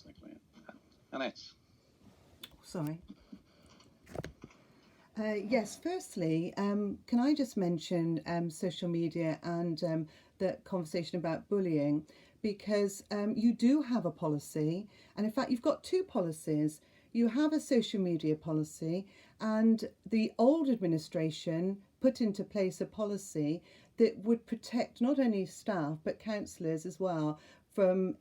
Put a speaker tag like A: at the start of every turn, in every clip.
A: Thanks, Nicola. Annette.
B: Sorry. Yes, firstly, can I just mention social media and the conversation about bullying, because you do have a policy, and in fact you've got two policies. You have a social media policy, and the old administration put into place a policy that would protect not only staff but councillors as well from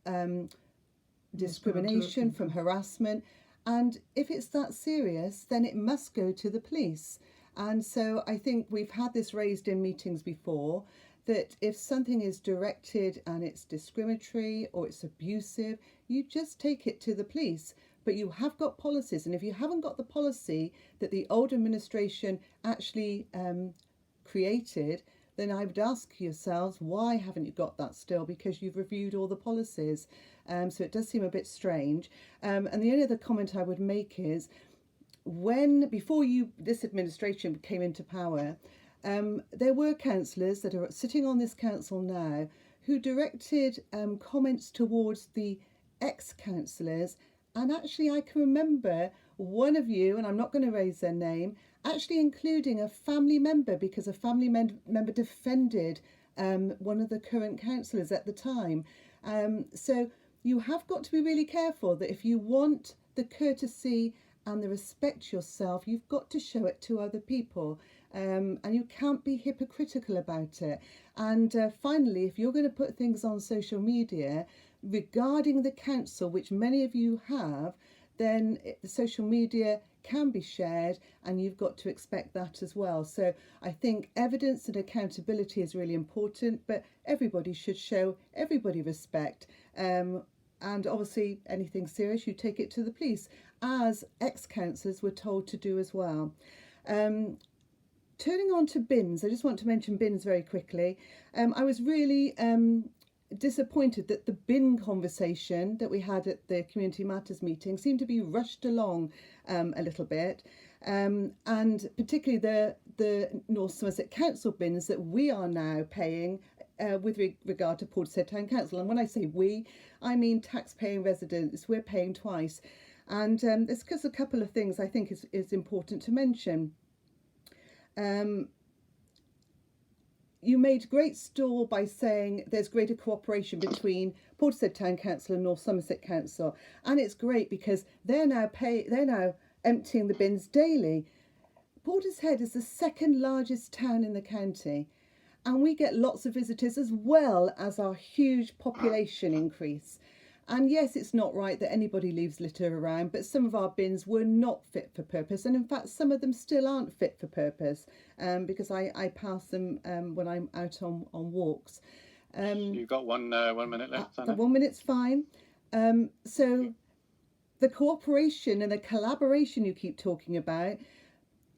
B: discrimination, from harassment. And if it's that serious, then it must go to the police. And so I think we've had this raised in meetings before, that if something is directed and it's discriminatory or it's abusive, you just take it to the police. But you have got policies, and if you haven't got the policy that the old administration actually created, then I would ask yourselves, why haven't you got that still? Because you've reviewed all the policies. So it does seem a bit strange. And the only other comment I would make is, before this administration came into power, there were councillors that are sitting on this council now who directed comments towards the ex-councillors. And actually, I can remember one of you, and I'm not going to raise their name, actually including a family member, because a family member defended one of the current councillors at the time. So you have got to be really careful that if you want the courtesy and the respect yourself, you've got to show it to other people. And you can't be hypocritical about it. And finally, if you're going to put things on social media regarding the council, which many of you have, then the social media can be shared, and you've got to expect that as well. So I think evidence and accountability is really important, but everybody should show everybody respect. And obviously anything serious, you take it to the police, as ex-councillors were told to do as well. Turning on to bins, I just want to mention bins very quickly. I was really disappointed that the bin conversation that we had at the Community Matters meeting seemed to be rushed along a little bit, and particularly the North Somerset Council bins that we are now paying with regard to Portishead Town Council. And when I say we, I mean tax-paying residents. We're paying twice. And there's just a couple of things I think is important to mention. You made great store by saying there's greater cooperation between Portishead Town Council and North Somerset Council, and it's great because they're now emptying the bins daily. Portishead is the second largest town in the county, and we get lots of visitors as well as our huge population increase. And yes, it's not right that anybody leaves litter around, but some of our bins were not fit for purpose. And in fact, some of them still aren't fit for purpose because I pass them when I'm out on walks.
A: You've got 1 minute left, Anna.
B: 1 minute's fine. So the cooperation and the collaboration you keep talking about,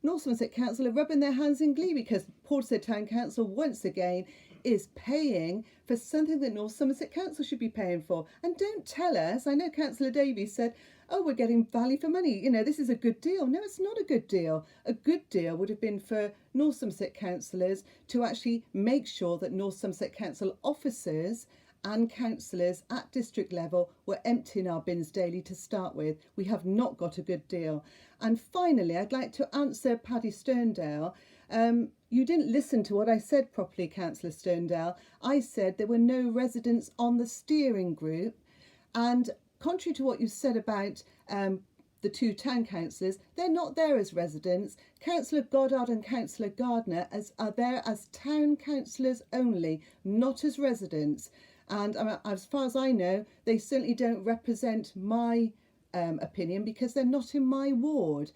B: North Somerset Council are rubbing their hands in glee because Portishead Town Council once again is paying for something that North Somerset Council should be paying for. And don't tell us, I know Councillor Davies said, oh, we're getting value for money, you know, this is a good deal. No, it's not a good deal. A good deal would have been for North Somerset councillors to actually make sure that North Somerset Council officers and councillors at district level were emptying our bins daily to start with. We have not got a good deal. And finally, I'd like to answer Paddy Sterndale. You didn't listen to what I said properly, Councillor Sterndale. I said there were no residents on the steering group, and contrary to what you said about the two town councillors, they're not there as residents. Councillor Goddard and Councillor Gardner are there as town councillors only, not as residents. And as far as I know, they certainly don't represent my opinion because they're not in my ward.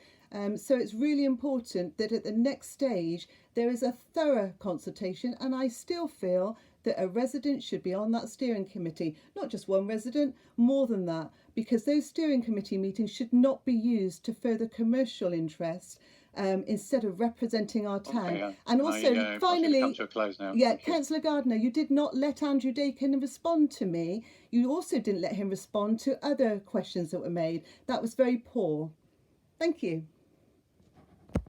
B: So it's really important that at the next stage there is a thorough consultation, and I still feel that a resident should be on that steering committee, not just one resident, more than that, because those steering committee meetings should not be used to further commercial interests instead of representing our town.
A: Okay,
B: and also, finally,
A: come to a close now.
B: yeah, Councillor Gardner, you did not let Andrew Dakin respond to me. You also didn't let him respond to other questions that were made. That was very poor. Thank you.